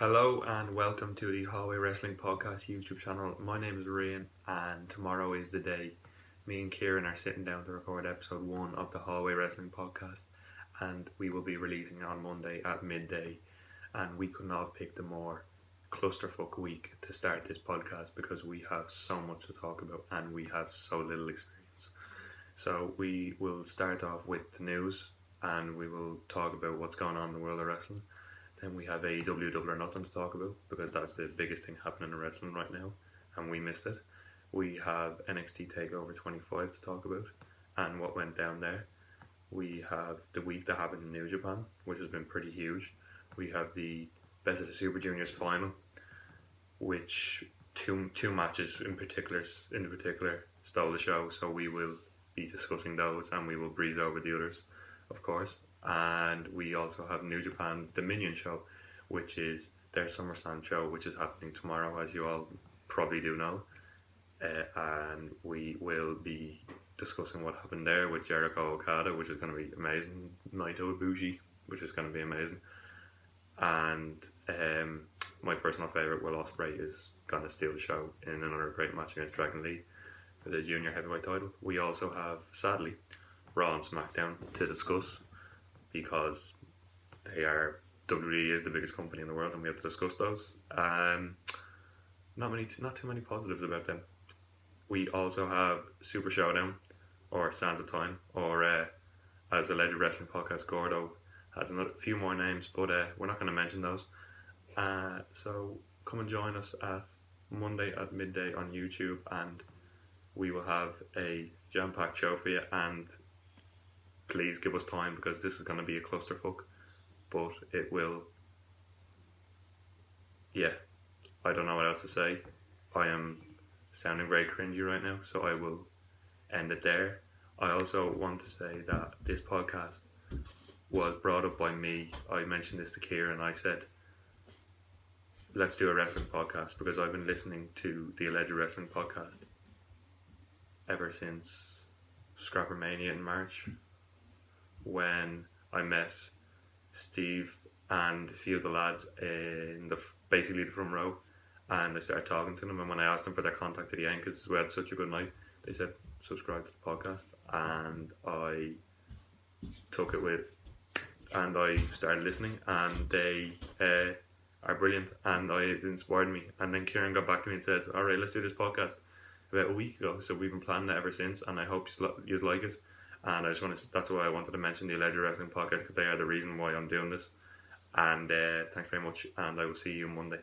Hello and welcome to the Hallway Wrestling Podcast YouTube channel. My name is Ryan and tomorrow is the day me and Kieran are sitting down to record episode 1 of the Hallway Wrestling Podcast, and we will be releasing it on Monday at midday, and we could not have picked a more clusterfuck week to start this podcast because we have so much to talk about and we have so little experience. So we will start off with the news and we will talk about what's going on in the world of wrestling. Then we have AEW Double or Nothing to talk about because that's the biggest thing happening in wrestling right now and we missed it. We have NXT TakeOver 25 to talk about and what went down there. We have the week that happened in New Japan, which has been pretty huge. We have the Best of the Super Juniors final, which two matches in particular stole the show, so we will be discussing those and we will breeze over the others, of course. And we also have New Japan's Dominion show, which is their SummerSlam show, which is happening tomorrow, as you all probably do know. And we will be discussing what happened there with Jericho Okada, which is going to be amazing. Naito Ibushi, which is going to be amazing. And my personal favourite, Will Ospreay, is going to steal the show in another great match against Dragon Lee for the junior heavyweight title. We also have, sadly, Raw and SmackDown to discuss, because WWE is the biggest company in the world and we have to discuss those. Not too many positives about them. We also have Super Showdown, or Sands of Time, or as Alleged Wrestling Podcast, Gordo has a few more names, but we're not going to mention those. So come and join us at Monday at midday on YouTube, and we will have a jam-packed show for you, and please give us time because this is going to be a clusterfuck, but it will. Yeah, I don't know what else to say. I am sounding very cringy right now, so I will end it there. I also want to say that this podcast was brought up by me. I mentioned this to Kieran. I said, let's do a wrestling podcast, because I've been listening to the Alleged Wrestling Podcast ever since Scrapper Mania in March, when I met Steve and a few of the lads in basically the front row, and I started talking to them, and when I asked them for their contact at the end because we had such a good night, they said subscribe to the podcast, and I took it and I started listening, and they are brilliant and it inspired me. And then Kieran got back to me and said, alright, let's do this podcast, about a week ago, so we've been planning it ever since, and I hope you like it. And that's why I wanted to mention the Alleged Wrestling Podcast, because they are the reason why I'm doing this. And thanks very much, and I will see you Monday.